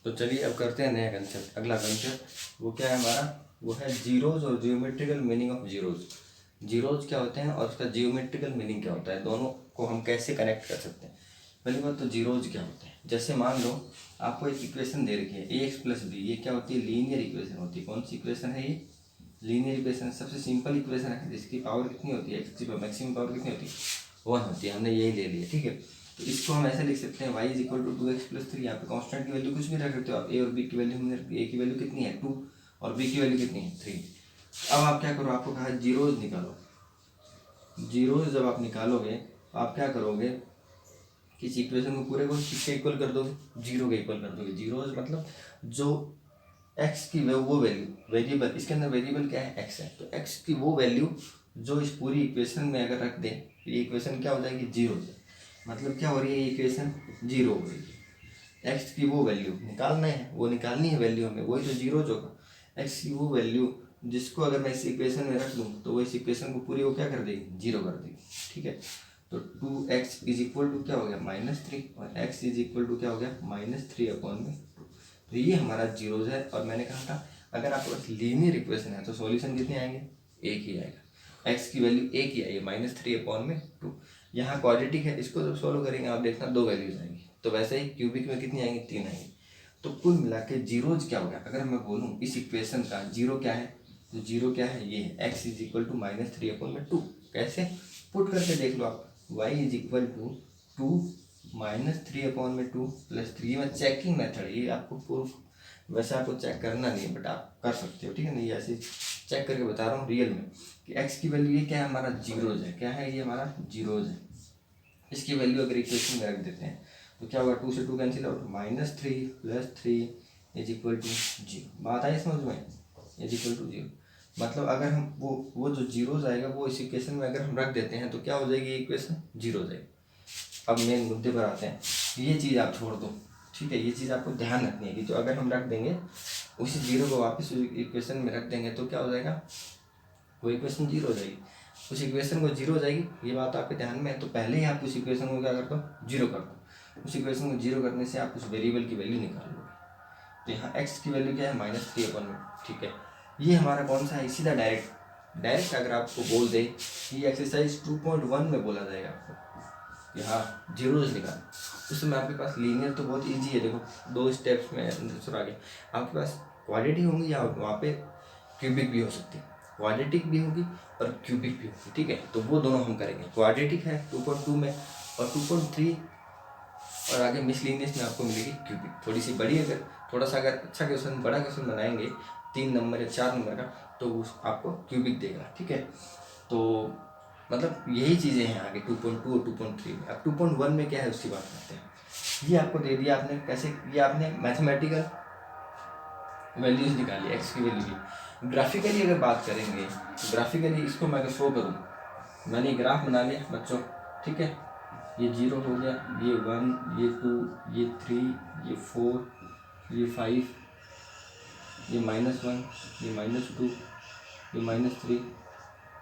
तो चलिए अब करते हैं नया कंसेप्ट। अगला कंसेप्ट वो क्या है हमारा, वो है जीरोज और geometrical meaning of zeros. Zeros क्या होते हैं और उसका जियोमेट्रिकल मीनिंग क्या होता है, दोनों को हम कैसे कनेक्ट कर सकते हैं। पहली बात तो जीरोज क्या होते हैं, जैसे मान लो आपको एक इक्वेशन दे रखी है ए एक्स प्लस बी, ये क्या होती है, लीनियर इक्वेशन होती है। कौन सी इक्वेशन है ये, लीनियर इक्वेशन। सबसे सिंपल इक्वेशन है जिसकी पावर कितनी होती है, एक्स की मैक्सिमम पावर कितनी होती है, 1 होती है। हमने यही ले लिया, ठीक है। तो इसको हम ऐसे लिख सकते हैं Y is equal to 2x+3। यहाँ पे कांस्टेंट की वैल्यू कुछ भी रख सकते हो आप, ए और बी की वैल्यू हमने, ए की वैल्यू कितनी है 2 और बी की वैल्यू कितनी है 3। अब आप क्या करो, आपको कहा जीरोज निकालो। जीरोज जब आप निकालोगे तो आप क्या करोगे, किसी इक्वेशन को पूरे को किसके इक्वल कर दोगे, जीरो के इक्वल कर दोगे। जीरोज मतलब जो एक्स की वो वैल्यू, वेरिएबल, इसके अंदर वेरिएबल क्या है, एक्स है, तो एक्स की वो वैल्यू जो इस पूरी इक्वेशन में अगर रख दें तो ये इक्वेशन क्या हो जाएगी, जीरो हो जाएगी। मतलब क्या हो रही है, ये इक्वेशन जीरो हो रही है। एक्स की वो वैल्यू निकालना है, वो निकालनी है वैल्यू हमें, वही तो जीरो होगा। एक्स की वो वैल्यू जिसको अगर मैं इस इक्वेशन में रख दूँ तो वो इस इक्वेशन को पूरी वो क्या कर देगी, जीरो कर देगी, ठीक है। तो 2x इज इक्वल टू क्या हो गया, -3, और x इज इक्वल टू क्या हो गया, -3/2। तो ये हमारा जीरोज है। और मैंने कहा था अगर आपके पास लीनियर इक्वेशन है तो सॉल्यूशन कितने आएंगे, एक ही आएगा। x की वैल्यू एक ही आई है, -3/2। यहाँ क्वाड्रेटिक है, इसको जब सॉल्व करेंगे आप देखना 2 वैल्यूज आएंगी। तो वैसे ही क्यूबिक में कितनी आएंगी, 3 आएंगी। तो कुल मिला के जीरोज क्या हो गया, अगर मैं बोलूँ इस इक्वेशन का जीरो क्या है, तो जीरो क्या है, ये है x इज इक्वल टू -3/2। कैसे पुट करके देख लो आप, y इज इक्वल टू 2 -3/2 + 3। मैं चेकिंग मेथड, ये आपको प्रूफ वैसे आपको चेक करना नहीं है बट आप कर सकते हो, ठीक है। नहीं ऐसे चेक करके बता रहा हूँ रियल में कि x की वैल्यू ये क्या है, हमारा जीरोज है। क्या है ये, हमारा जीरोज है। इसकी वैल्यू अगर इक्वेशन में रख देते हैं तो क्या होगा, 2 से 2 cancel out, -3 + 3 is equal to 0। बात आई समझ में, इज इक्वल टू 0। मतलब अगर हम वो जो जीरोज आएगा वो इस इक्वेशन में अगर हम रख देते हैं तो क्या हो जाएगी, इक्वेशन जीरो हो जाएगी। अब मेन मुद्दे पर आते हैं, ये चीज़ आप छोड़ दो, ठीक है। ये चीज़ आपको ध्यान रखनी है कि जो अगर हम रख देंगे उसी जीरो को वापस इक्वेशन में रख देंगे तो क्या हो जाएगा, वो इक्वेशन जीरो हो जाएगी। उस इक्वेशन को जीरो हो जाएगी, ये बात आपके ध्यान में है। तो पहले ही आप उस इक्वेशन को क्या कर दो, जीरो कर दो। उस इक्वेशन को जीरो करने से आप उस वेरिएबल की वैल्यू निकाल लोगे। तो यहाँ x की वैल्यू क्या है, -3/2, ठीक है। ये हमारा कौन सा है, सीधा डायरेक्ट अगर आपको बोल दे कि एक्सरसाइज 2.1 में बोला जाएगा आपको यहाँ जीरोज निकाल, उसमें आपके पास लीनियर तो बहुत इजी है। देखो 2 स्टेप्स में आंसर आ गया। आपके पास क्वाड्रेटिक होंगी या वहाँ पे क्यूबिक भी हो सकती है, क्वाड्रेटिक भी होगी और क्यूबिक भी होगी, ठीक है। तो वो दोनों हम करेंगे। क्वाड्रेटिक है 2.2 में, और 2.3 और आगे मिसलिनियस में आपको मिलेगी क्यूबिक। थोड़ी सी बड़ी, अगर थोड़ा सा अगर अच्छा क्वेश्चन, बड़ा क्वेश्चन बनाएंगे 3 नंबर या 4 नंबर का, तो उस आपको क्यूबिक देगा, ठीक है। तो मतलब यही चीज़ें हैं आगे 2.2 और 2.3 में। अब 2.1 में क्या है उसकी बात करते हैं। ये आपको दे दिया आपने, कैसे, ये आपने मैथमेटिकल वैल्यूज निकाली, एक्स की वैल्यू की। ग्राफिकली अगर बात करेंगे, ग्राफिकली इसको मैं अगर शो करूँ, मैंने ग्राफ बना लिया बच्चों, ठीक है। ये 0 हो गया, ये 1, ये 2, ये 3, ये 4, ये 5, ये -1, ये -2, ये -3,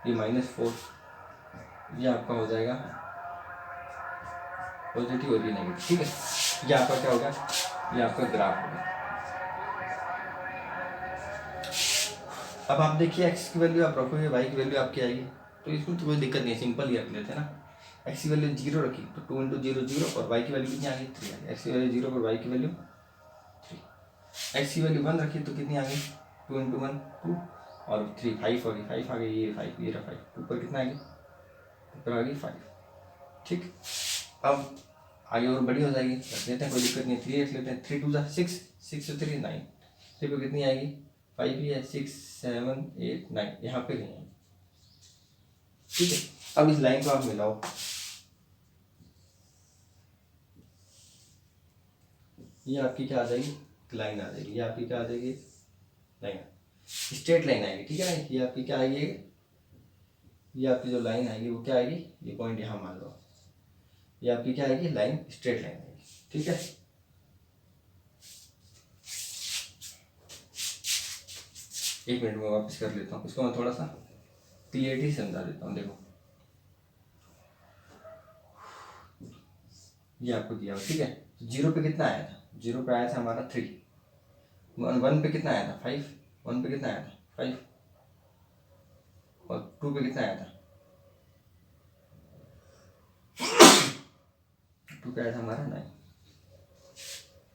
ये -4। ये आपका हो जाएगा पॉजिटिव और ये नेगेटिव, ठीक है। ये आपका क्या होगा, ये आपका ग्राफ होगा। अब आप देखिए एक्स की वैल्यू आप रखोगे, वाई की वैल्यू आपकी आएगी, तो इसमें तो कोई दिक्कत नहीं है, सिंपल ही रख लेते हैं ना। एक्स की वैल्यू 0 रखी तो 2 × 0 0, और वाई की वैल्यू कितनी आ गई, 3 आ गई। एक्स की वैल्यू 0 और वाई की वैल्यू 3। एक्स की वैल्यू 1 रखी तो कितनी आ गई, 2 × 1 2, और 3 5 आ गई, 5 आ गई, ये 5, ये रहा 5, ऊपर कितना आ गई, ऊपर आ गई 5, ठीक। अब आगे और बड़ी हो जाएगी, रख लेते हैं, कोई दिक्कत नहीं है, 3 रख लेते हैं। 3 2 6, 6 से 3 9, 3 पे कितनी आएगी, 5 ही है, 6 7 8 9, यहाँ पे नहीं आएगी, ठीक है। अब इस लाइन को आप मिलाओ, ये आपकी क्या आ जाएगी, लाइन आ जाएगी। ये आपकी क्या आ जाएगी, लाइन, स्ट्रेट लाइन आएगी, ठीक है ना। ये आपकी क्या आएगी, ये आपकी जो लाइन आएगी वो क्या आएगी, ये पॉइंट यहाँ मान लो, ये आपकी क्या आएगी, लाइन, स्ट्रेट लाइन आएगी, ठीक है। एक मिनट में वापस कर लेता हूँ इसको, मैं थोड़ा सा क्लियरिटी समझा देता हूँ। देखो ये आपको दिया हुआ, ठीक है। तो 0 पे कितना आया था, 0 पे आया था हमारा 3, वन पे कितना आया था 5, वन पे कितना आया था 5, और 2 पे कितना आया था 2 क्या आया था हमारा 9।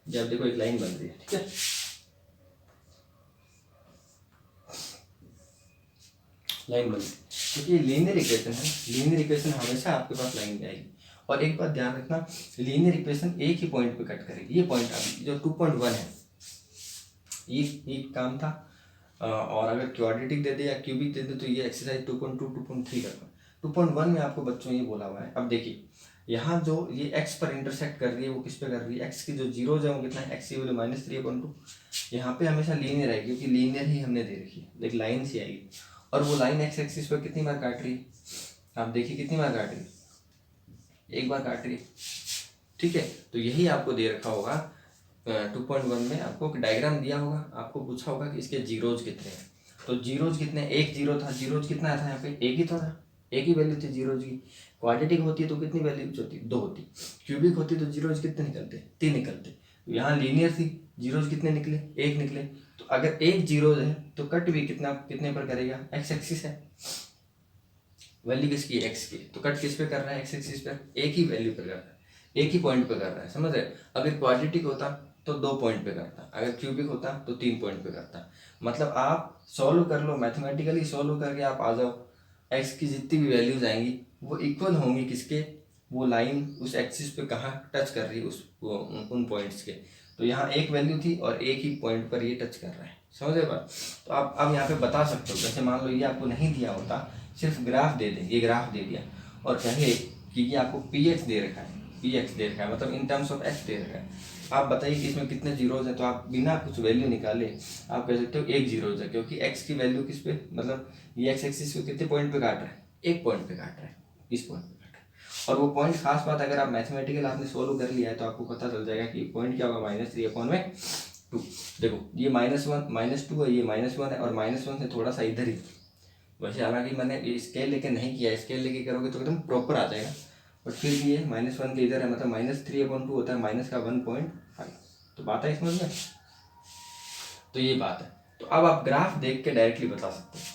जब देखो एक लाइन बन रही है, ठीक है, लाइन बन रही है क्योंकि ये लीनियर इक्वेशन है। लीनियर इक्वेशन हमेशा आपके पास लाइन में आएगी। और एक बात ध्यान रखना, लीनियर इक्वेशन एक ही पॉइंट पे कट करेगी। ये पॉइंट अभी जो 2.1 है, ये काम था। और अगर क्वाड्रेटिक दे दे या क्यूबिक दे दे तो ये एक्सरसाइज 2.2 2.3 करना। 2.1 में आपको बच्चों ये बोला हुआ है। अब देखिए यहाँ जो ये x पर इंटरसेक्ट कर रही है वो किस पे कर रही है, x की जो जीरोज है वो कितना है, x की वैल्यू -3/2। यहाँ पे हमेशा लीनियर आएगी क्योंकि लीनियर ही हमने दे रखी है, एक लाइन सी आएगी। और वो लाइन x एक्सिस पर कितनी बार काट रही है, आप देखिए कितनी बार काट रही है, एक बार काट रही है, ठीक है। तो यही आपको दे रखा होगा 2.1 में, आपको डायग्राम दिया होगा, आपको पूछा होगा कि इसके जीरोज कितने हैं। तो जीरोज कितने, एक जीरो था, जीरोज कितना था यहाँ पे, एक ही तो था, एक ही वैल्यू थी जीरोज की। क्वाड्रेटिक होती है तो कितनी वैल्यूज होती, 2 होती। क्यूबिक होती तो जीरोज कितने निकलते, 3 निकलते। तो यहाँ लीनियर थी, जीरोज कितने निकले, 1 निकले। तो अगर एक जीरोज है तो कट भी कितने पर करेगा, एक्स एक्सिस है, वैल्यू किसकी, एक्स की। तो कट किस पे कर रहा है, एक्स एक्सिस पर, एक ही वैल्यू पे कर रहा है, एक ही पॉइंट पे कर रहा है, समझ रहे। अगर क्वाड्रेटिक होता तो 2 पॉइंट पे करता, अगर क्यूबिक होता तो 3 पॉइंट पे करता। मतलब आप सॉल्व कर लो, मैथमेटिकली सॉल्व करके आप आ जाओ, एक्स की जितनी भी वैल्यूज आएंगी वो इक्वल होंगी किसके, वो लाइन उस एक्सिस पे कहाँ टच कर रही है, उन पॉइंट्स के। तो यहाँ एक वैल्यू थी और एक ही पॉइंट पर ये टच कर रहा है, समझ रहे बात। तो आप अब यहाँ पे बता सकते हो, जैसे मान लो ये आपको नहीं दिया होता, सिर्फ ग्राफ दे दें, ये ग्राफ दे दिया और कहे कि ये आपको पी एक्स दे रखा है, पी एक्स दे रखा है मतलब इन टर्म्स ऑफ एक्स दे रखा है। आप बताइए कि इसमें कितने जीरोज हैं, तो आप बिना कुछ वैल्यू निकाले आप कह सकते हो एक जीरोज है, क्योंकि एक्स की वैल्यू किस पे, मतलब ये एक्स एक्सिस को कितने पॉइंट पे काट रहा है, एक पॉइंट पे काट रहा है, इस पॉइंट पे काट रहा है। और वो पॉइंट, खास बात अगर आप मैथमेटिकल आपने सोल्व कर लिया है तो आपको पता चल जाएगा कि पॉइंट क्या होगा, -3/2। देखो ये -1 -2 है, ये -1 है और -1 से थोड़ा सा इधर ही। वैसे हालांकि मैंने ये स्केल लेके नहीं किया, स्केल लेके करोगे तो एकदम प्रॉपर आ जाएगा, बट फिर भी ये -1 के इधर है, मतलब -3/2 होता है, माइनस का 1.5। तो बात है समझ में, तो ये बात है। तो अब आप ग्राफ देख के डायरेक्टली बता सकते हैं।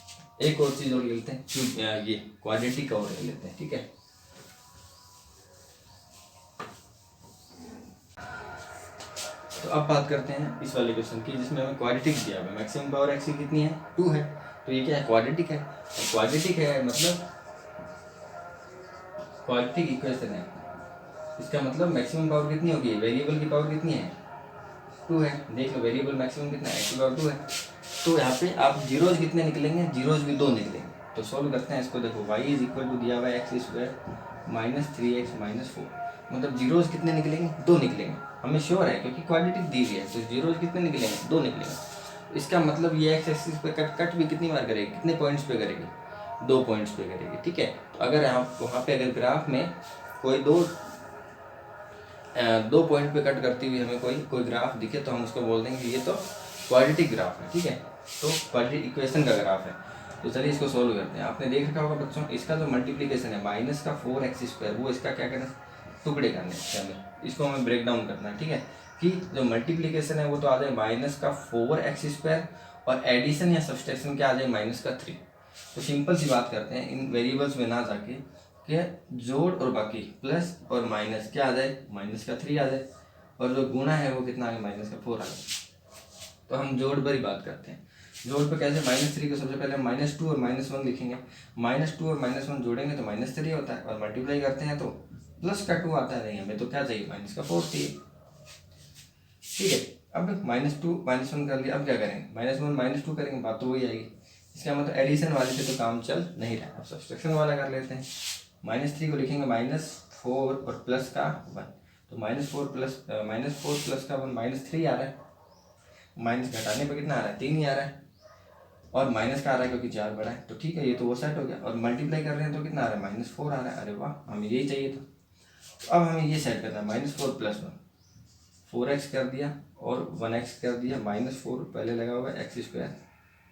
एक और चीज़ और ले लेते हैं, ये क्वाड्रेटिक का और ले लेते हैं, ठीक है। तो अब बात करते हैं इस वाले क्वेश्चन की जिसमें हमें क्वाड्रेटिक दिया हुआ है, मैक्सिमम पावर एक्स की कितनी है, 2 है। तो ये क्या है, क्वाड्रेटिक है। क्वाड्रेटिक है मतलब क्वाड्रेटिक इक्वेशन है, इसका मतलब मैक्सिमम पावर कितनी होगी, वेरिएबल की पावर कितनी है, 2 है। देख लो वेरिएबल मैक्सिमम कितना है, एक्स की पावर 2 है। तो यहाँ पे आप जीरोज कितने निकलेंगे, जीरोज भी 2 निकलेंगे। तो सॉल्व करते हैं इसको, देखो y इज इक्वल टू दिया हुआ है एक्स स्क्वायर -3x -4, मतलब जीरोज कितने निकलेंगे, 2 निकलेंगे, हमें श्योर है क्योंकि क्वाड्रेटिक दी हुई है। तो जीरोज कितने निकलेंगे, 2 निकलेंगे। इसका मतलब ये एक्स एक्सिस पे कट भी कितनी बार करेगी, कितने पॉइंट्स पे करेगी, 2 पॉइंट्स पे करेगी, ठीक है। तो अगर आप वहाँ पे अगर ग्राफ में कोई दो पॉइंट पे कट करती हुई हमें कोई ग्राफ दिखे तो हम उसको बोल देंगे ये तो क्वाड्रेटिक ग्राफ है, ठीक है। तो क्वाड्रेटिक इक्वेशन का ग्राफ है। तो चलिए इसको सोल्व करते हैं। आपने देख रखा होगा बच्चों, इसका जो मल्टीप्लिकेशन है -4x², वो इसका क्या करना है, टुकड़े करने हैं, हमें इसको हमें ब्रेक डाउन करना है, ठीक है। कि जो मल्टीप्लिकेशन है वो तो आ जाए -4x² और एडिशन या सब्सट्रैक्शन क्या आ जाए -3। तो सिंपल सी बात करते हैं, इन वेरिएबल्स में ना जाके कि जोड़ और बाकी प्लस और माइनस क्या आ जाए, -3 आ जाए, और जो गुणा है वो कितना आ गया, -4 आ जाए। तो हम जोड़ पर ही बात करते हैं। जोड़ पे कैसे, -3 को सबसे पहले हम -2 और -1 लिखेंगे। -2 और -1 जोड़ेंगे तो -3 होता है, और मल्टीप्लाई करते हैं तो +2 आता है। नहीं, हमें तो क्या चाहिए, -4 चाहिए, ठीक है। अब -2 -1 कर लिया, अब क्या करेंगे, -1 -2 करेंगे, बात तो वही आएगी। इसका मतलब एडिशन वाले से तो काम चल नहीं रहा, अब सब्सट्रैक्शन वाला कर लेते हैं। -3 को लिखेंगे -4 और प्लस का 1, तो -4 प्लस का 1 -3 आ रहा है, माइनस घटाने पर कितना आ रहा है, 3 ही आ रहा है, और माइनस का आ रहा है क्योंकि 4 बड़ा है, तो ठीक है, ये तो वो सेट हो गया। और मल्टीप्लाई कर रहे हैं तो कितना आ रहा है, -4 आ रहा है। अरे वाह, हमें यही चाहिए था। तो अब हमें ये सेट करना है, -4 + 1, 4x कर दिया और 1x कर दिया, -4 पहले लगा हुआ है, x²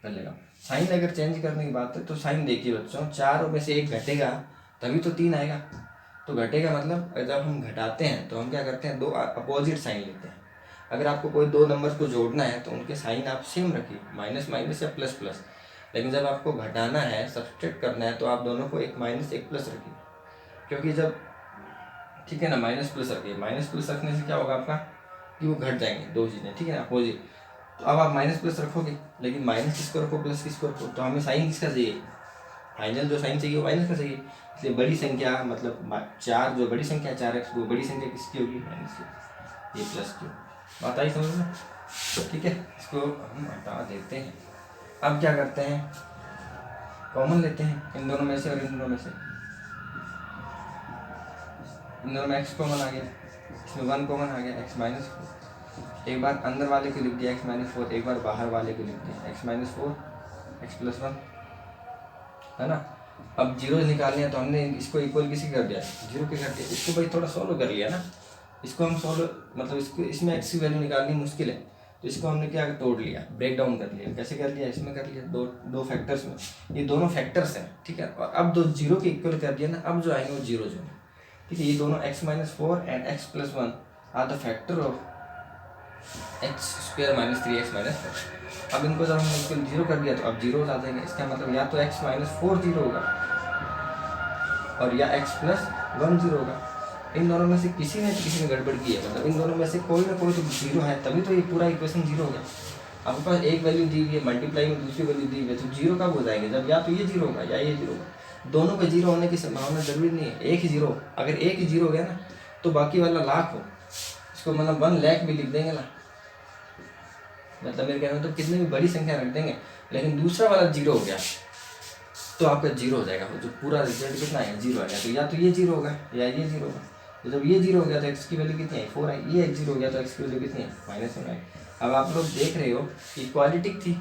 पहले लगा। साइन अगर चेंज करने की बात है तो साइन देखिए बच्चों, 4 में से 1 घटेगा तभी तो 3 आएगा। तो घटेगा मतलब जब हम घटाते हैं तो हम क्या करते हैं, 2 अपोजिट साइन लेते हैं। अगर आपको कोई दो नंबर को जोड़ना है तो उनके साइन आप सेम रखिए, माइनस माइनस या प्लस प्लस। लेकिन जब आपको घटाना है, सब्सट्रैक्ट करना है, तो आप दोनों को एक माइनस एक प्लस रखिए, क्योंकि जब, ठीक है ना, माइनस प्लस रखिए। माइनस प्लस रखने से क्या होगा आपका कि वो घट जाएंगे दो चीज़ें, ठीक है ना, अपोजिट। तो अब आप माइनस प्लस रखोगे, लेकिन माइनस किसको रखो, प्लस किसको रखो, तो हमें साइन किसका चाहिए, फाइनल जो साइन चाहिए वो माइनस का चाहिए। इसलिए बड़ी संख्या मतलब 4, जो बड़ी संख्या 4x, वो बड़ी संख्या किसकी होगी, माइनस की, ये प्लस की। बात आई समझ में? ठीक है, इसको हम हटा देते हैं। अब क्या करते हैं, कॉमन लेते हैं इन दोनों में से और इन दोनों में से। इन दोनों में x कॉमन आ गया, इसमें 1 कॉमन आ गया, x माइनस 4। एक बार अंदर वाले को लिख दिया x माइनस 4, एक बार बाहर वाले को लिख दिया x माइनस 4, x प्लस 1, है ना। अब जीरो निकालने हैं तो हमने इसको इक्वल किसी कर दिया, जीरो के कर दिया। इसको भाई थोड़ा सॉल्व कर लिया ना, इसको हम सॉल्व मतलब इसको, इसमें x की वैल्यू निकालनी मुश्किल है, तो इसको हमने क्या तोड़ लिया, ब्रेक डाउन कर लिया। कैसे कर लिया, इसमें कर लिया, दो फैक्टर्स में, ये दोनों फैक्टर्स हैं, ठीक है। और अब दो जीरो के इक्वल कर दिया ना, अब जो आएंगे वो जीरो जो, ठीक है। ये दोनों x minus 4 and x plus 1 are the factor of x square minus 3x minus 4। अब इनको जब हमने इसको जीरो कर दिया तो अब जीरो आ जाएंगे। इसका मतलब या तो x माइनस 4 जीरो होगा और या x प्लस 1 जीरो होगा। इन दोनों में से किसी ने गड़बड़ की है, मतलब इन दोनों में से कोई ना कोई तो जीरो है, तभी तो ये पूरा इक्वेशन जीरो हो गया। आपके पास एक वैल्यू दी हुई है, मल्टीप्लाई में दूसरी वैल्यू दी हुई है, तो जीरो कब हो जाएंगे, जब या तो ये जीरो होगा या ये जीरो होगा। दोनों का जीरो होने की संभावना जरूरी नहीं है, एक ही जीरो। अगर एक ही जीरो हो गया ना तो बाकी वाला लाख हो, इसको मतलब 1 लाख भी लिख देंगे ना, मतलब मेरे कहने में तो कितनी भी बड़ी संख्या रख देंगे, लेकिन दूसरा वाला जीरो हो गया तो आपका जीरो हो जाएगा, जो पूरा रिजल्ट कितना है, जीरो आएगा। तो या तो ये जीरो होगा या ये जीरो होगा। तो जब ये जीरो हो गया तो एक्स की वैल्यू कितनी है, 4 है। ये एक जीरो हो गया तो एक्स की वैल्यू कितनी है, -1 है। अब आप लोग देख रहे हो कि क्वाड्रेटिक थी,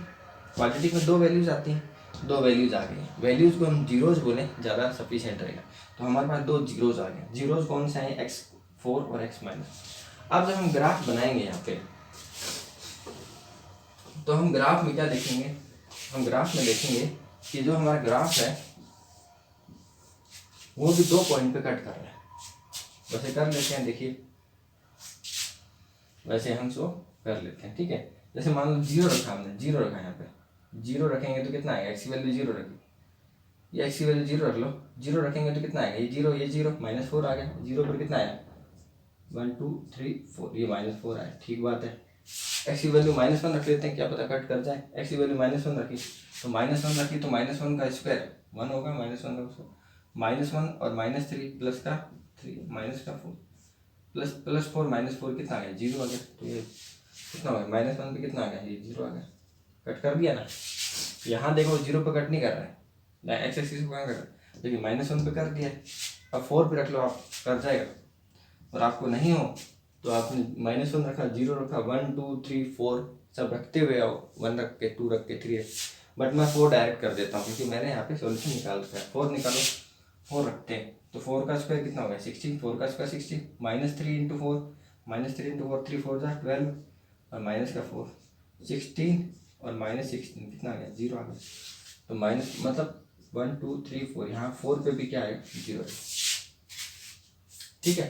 क्वाड्रेटिक में दो वैल्यूज आती हैं, दो वैल्यूज आ गई। वैल्यूज को हम जीरोज बोले ज़्यादा सफिशिएंट रहेगा। तो हमारे पास दो जीरोज आ गए। जीरोज कौन से हैं, x4 और x माइनस। अब जब हम ग्राफ बनाएंगे यहाँ पे, तो हम ग्राफ में क्या देखेंगे, हम ग्राफ में देखेंगे कि जो हमारा ग्राफ है वो भी 2 पॉइंट पे कट कर रहा है। वैसे कर लेते हैं, देखिए वैसे हम सो कर लेते हैं, ठीक है। जैसे मान लो जीरो रखा हमने, जीरो रखा यहाँ पे, जीरो रखेंगे तो कितना आएगा, एक्स की वैल्यू जीरो रखी, ये एक्स की वैल्यू जीरो रख लो, जीरो रखेंगे तो कितना आएगा, ये जीरो -4 आ गया। जीरो पर कितना आया, 1 2 3 4, ये -4 आया, ठीक बात है। एक्स की वैल्यू -1 रख लेते हैं, क्या पता कट कर जाए। एक्स की वैल्यू -1 रखी तो -1 रखी तो -1 का स्क्वायर 1 होगा, -1 का -1 और -3 प्लस का 3 माइनस का 4 प्लस 4 -4 कितना आ गया, जीरो आ गया। तो ये कितना हो गया, -1 पे कितना आ गया, ये जीरो आ गया। कट कर दिया ना। यहाँ देखो जीरो पे कट नहीं कर रहा है ना, एक्स एक्सिस को कहाँ कर रहा है, लेकिन -1 पे कर दिया है। अब 4 पे रख लो, आप कर जाएगा। और आपको नहीं हो तो आपने -1 रखा, जीरो रखा, 1 2 3 4 सब रखते हुए आओ, 1 रख के 2 रख के 3 बट मैं 4 डायरेक्ट कर देता हूँ क्योंकि मैंने यहाँ पे सॉल्यूशन निकाल रखा है। 4 निकालो, 4 रखते हैं तो 4 का स्क्वायर कितना होगा, 16, 4 का स्क्वायर 16, -3 × 4, -3 × 4 3 4 12 और माइनस का 4 16 और -16 कितना आ गया, जीरो आ गया। तो माइनस मतलब 1 2 3 4, यहाँ 4 पे भी क्या आएगा, जीरो है, ठीक है।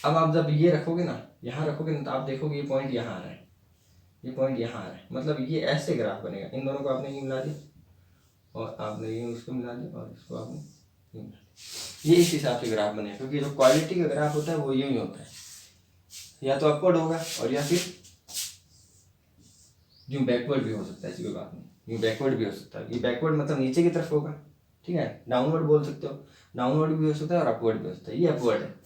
अब आप जब ये रखोगे ना, यहाँ रखोगे ना, तो आप देखोगे ये पॉइंट यहाँ आ रहा है, ये पॉइंट यहाँ आ रहा है, मतलब ये ऐसे ग्राफ बनेगा। इन दोनों को आपने ये मिला दिया और आपने ये उसको मिला दिया और इसको आपने ये मिला दिया, ये इस हिसाब से ग्राफ बनेगा। क्योंकि जो क्वालिटी का ग्राफ होता है वो यूँ ही होता है, या तो अपवर्ड होगा और या फिर यूँ बैकवर्ड भी हो सकता है, ऐसी कोई बात नहीं, यूँ बैकवर्ड भी हो सकता है। ये बैकवर्ड मतलब नीचे की तरफ होगा, ठीक है। डाउनवर्ड बोल सकते हो, डाउनवर्ड भी हो सकता है और अपवर्ड भी हो सकता है। ये अपवर्ड है।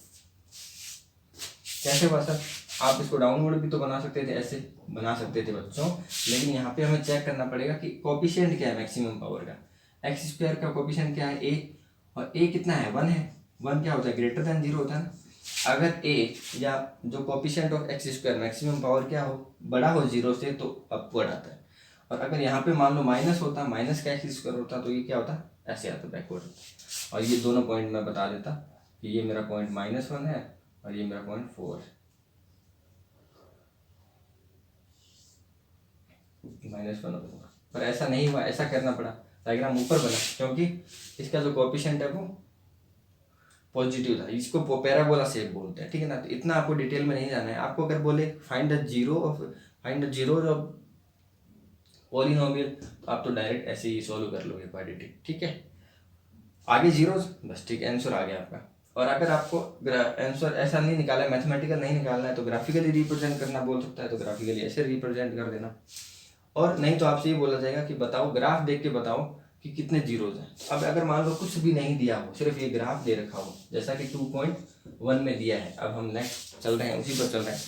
कैसे हुआ सर, आप इसको डाउनवर्ड भी तो बना सकते थे, ऐसे बना सकते थे बच्चों, लेकिन यहाँ पे हमें चेक करना पड़ेगा कि कोफिशिएंट क्या है मैक्सिमम पावर का। एक्स स्क्वायर का कोफिशिएंट क्या है, ए, और ए कितना है, 1 है। 1 क्या होता है, ग्रेटर देन 0 होता है ना। अगर ए या जो coefficient of x square maximum power क्या हो, बड़ा हो 0 से, तो अपवर्ड आता है। और अगर यहाँ पे मान लो माइनस होता, माइनस का एक्स स्क्वायर होता, तो ये क्या होता, ऐसे आता, बैकवर्ड होता। और ये दोनों पॉइंट मैं बता देता कि ये मेरा पॉइंट -1 है और ये मेरा पॉइंट 4 है, -1 और 4। पर ऐसा नहीं हुआ, ऐसा करना पड़ा, डायग्राम ऊपर बना, क्योंकि इसका जो कोएफिशिएंट है वो पॉजिटिव था, इसको पैराबोला शेप बोलते हैं, ठीक है ना। तो इतना आपको डिटेल में नहीं जाना है। आपको अगर बोले find the zeros of polynomial, तो आप तो डायरेक्ट ऐसे ही सॉल्व कर लोगे क्वाड्रेटिक, ठीक है। आगे जीरोज, बस ठीक है, आंसर आ गया आपका। और अगर आपको आंसर ऐसा नहीं निकाला है, मैथमेटिकल नहीं निकालना है, तो ग्राफिकली रिप्रेजेंट करना बोल सकता है, तो ग्राफिकली ऐसे रिप्रेजेंट कर देना। और नहीं तो आपसे ये बोला जाएगा कि बताओ, ग्राफ देख के बताओ कि कितने जीरोज हैं। अब अगर मान लो कुछ भी नहीं दिया हो, सिर्फ ये ग्राफ दे रखा हो, जैसा कि 2.1 में दिया है, अब हम नेक्स्ट चल रहे हैं, उसी पर चल रहे हैं,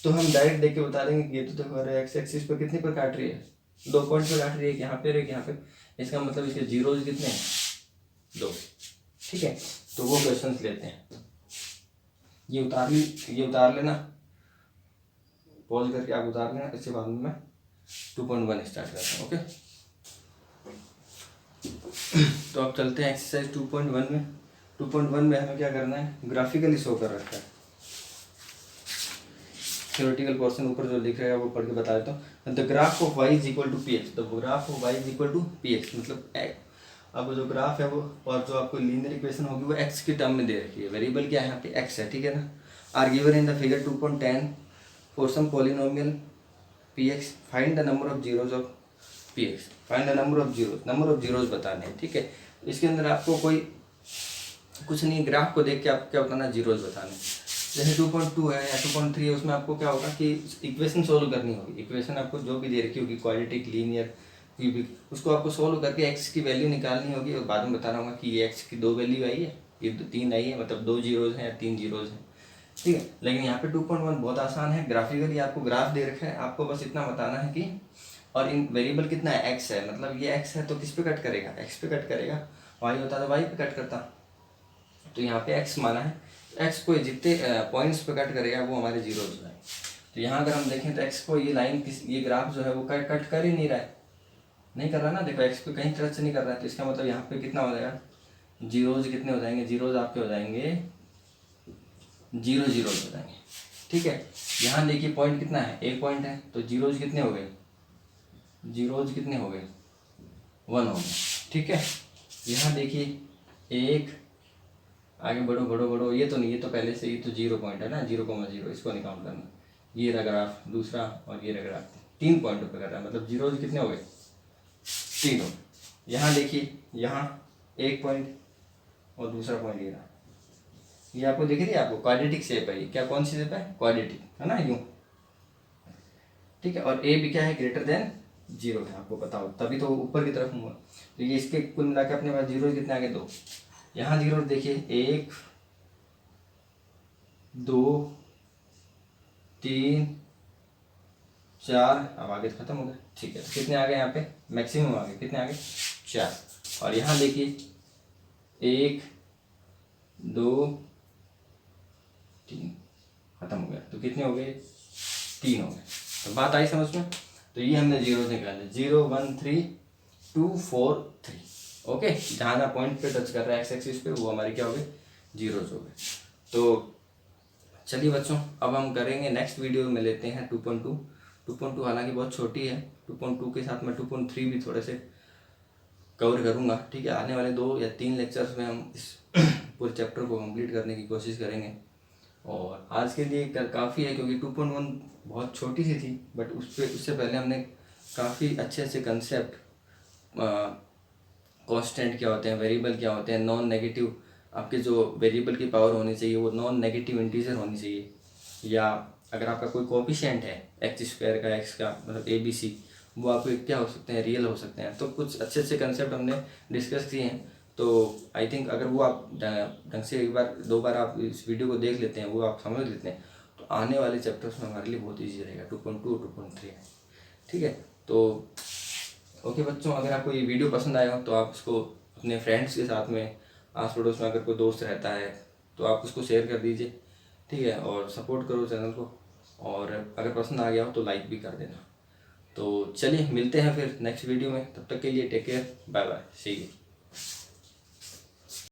तो हम डायरेक्ट देख के बता देंगे कि ये तो देखो एक्स एक्सिस पर कितनी पर काट रही है, 2 पॉइंट पर काट रही है, यहाँ पे एक यहाँ पे, इसका मतलब इसके जीरोज कितने हैं, 2, ठीक है। तो वो क्वेश्चन लेते हैं, ये उतार लेना, पॉज करके आप उतार लेना, इसके बाद में मैं 2.1 स्टार्ट करता हूँ, ओके। तो अब चलते हैं एक्सरसाइज 2.1 में। 2.1 में हमें क्या करना है, ग्राफिकली शो कर रखा है। थ्योरेटिकल पोर्शन ऊपर जो लिख रहेगा वो पढ़ के बता देता हूँ। The graph of y is equal to P x, the graph of y is equal to P x, मतलब अब जो ग्राफ है वो, और जो आपको लीनियर इक्वेशन होगी वो x के टर्म में दे रखी है। वेरिएबल क्या है यहाँ पे, x है, ठीक है ना। Are given in the figure 2.10 for some polynomial px, find the number of zeros of px, find the number of zeros बताने हैं, ठीक है। इसके अंदर आपको कोई कुछ नहीं, ग्राफ को देख के आपको क्या बताना, जीरोज बताने। जैसे 2.2 है या 2.3 है, उसमें आपको क्या होगा कि इक्वेशन सोल्व करनी होगी। इक्वेशन आपको जो भी दे रखी होगी, क्वाड्रेटिक, लीनियर, क्यूबिक, उसको आपको सोल्व करके एक्स की वैल्यू निकालनी होगी, और बाद में बताना होगा कि ये एक्स की 2 वैल्यू आई है, ये 3 आई है, मतलब 2 जीरोज हैं या 3 जीरोज हैं, ठीक है। लेकिन यहाँ पे 2.1 बहुत आसान है, ग्राफिकली आपको ग्राफ दे रखा है, आपको बस इतना बताना है कि, और इन वेरिएबल कितना है, एक्स है, मतलब ये एक्स है तो किस पे कट करेगा, एक्स पे कट करेगा। वाई होता तो वाई पे कट करता, तो यहाँ पे एक्स माना है, एक्स को जितने पॉइंट्स पे कट करेगा वो हमारे जीरोज है। तो यहाँ अगर हम देखें तो एक्स को ये लाइन ये ग्राफ जो है वो कट कर ही नहीं रहा है, नहीं कर रहा ना, देखो एक्स पे कहीं टच नहीं कर रहा है, तो इसका मतलब यहाँ पे कितना हो जाएगा, जीरोज कितने हो जाएंगे, जीरोज आपके हो जाएंगे 0 जीरोज हो जाएंगे, ठीक है। यहाँ देखिए पॉइंट कितना है, 1 पॉइंट है, तो जीरोज कितने हो गए, जीरोज कितने हो गए, 1 हो गए, ठीक है। यहाँ देखिए 1, आगे बढ़ो, ये तो नहीं, ये तो पहले से, ये तो 0 पॉइंट है ना, 0,0, इसको नहीं काउंट करना। ये रहा ग्राफ दूसरा, और ये रहा ग्राफ 3 पॉइंटों पे कर रहा है, मतलब जीरोज कितने हो गए, 3 हो। यहाँ देखिए, यहाँ 1 पॉइंट और दूसरा पॉइंट ये रहा, ये आपको दिख रही है, आपको क्वाड्रेटिक शेप है, ये क्या, कौन सी शेप है, क्वाड्रेटिक है ना, यूँ, ठीक है। और ए भी क्या है, ग्रेटर देन 0 है, आपको पता हो, तभी तो ऊपर की तरफ हुआ। तो ये इसके कुल मिला के अपने पास जीरो कितने आ गए, 2। यहाँ जीरो देखिए 1 2 3 4, अब आगे तो खत्म हो गया, ठीक है। तो कितने आ गए यहाँ पे, मैक्सिमम आ गए, कितने आ गए, 4। और यहाँ देखिए 1 2 3, खत्म हो गया, तो कितने हो गए, 3 हो गए। तो बात आई समझ में। तो ये हमने जीरो निकाले, 0 1 3 2 4 3, ओके। जहाँ जहाँ पॉइंट पे टच कर रहा है एक्स एक्सिस पे, वो हमारे क्या हो गए, जीरोज हो गए। तो चलिए बच्चों, अब हम करेंगे नेक्स्ट वीडियो में लेते हैं 2.2 हालांकि बहुत छोटी है, 2.2 के साथ मैं 2.3 भी थोड़े से कवर करूँगा, ठीक है। आने वाले 2 या 3 लेक्चर्स में हम इस पूरे चैप्टर को कंप्लीट करने की कोशिश करेंगे। और आज के लिए काफ़ी है, क्योंकि 2.1 बहुत छोटी सी थी, बट उससे पहले हमने काफ़ी अच्छे कंसेप्ट, कांस्टेंट क्या होते हैं, वेरिएबल क्या होते हैं, नॉन नेगेटिव, आपके जो वेरिएबल की पावर होनी चाहिए वो नॉन नेगेटिव इंटीजर होनी चाहिए, या अगर आपका कोई कोफिशिएंट है x² का, x का मतलब ABC, वो आपके क्या हो सकते हैं, रियल हो सकते हैं। तो कुछ अच्छे कंसेप्ट हमने डिस्कस किए हैं। तो आई थिंक अगर वो आप ढंग से 1-2 बार आप इस वीडियो को देख लेते हैं, वो आप समझ लेते हैं, तो आने वाले चैप्टर्स में हमारे लिए बहुत ईजी रहेगा, 2.2 2.3, ठीक है। तो ओके बच्चों, अगर आपको ये वीडियो पसंद आया हो तो आप इसको अपने फ्रेंड्स के साथ में, आस पड़ोस में अगर कोई दोस्त रहता है तो आप उसको शेयर कर दीजिए, ठीक है। और सपोर्ट करो चैनल को, और अगर पसंद आ गया हो तो लाइक भी कर देना। तो चलिए मिलते हैं फिर नेक्स्ट वीडियो में, तब तक के लिए take care, bye bye, see you.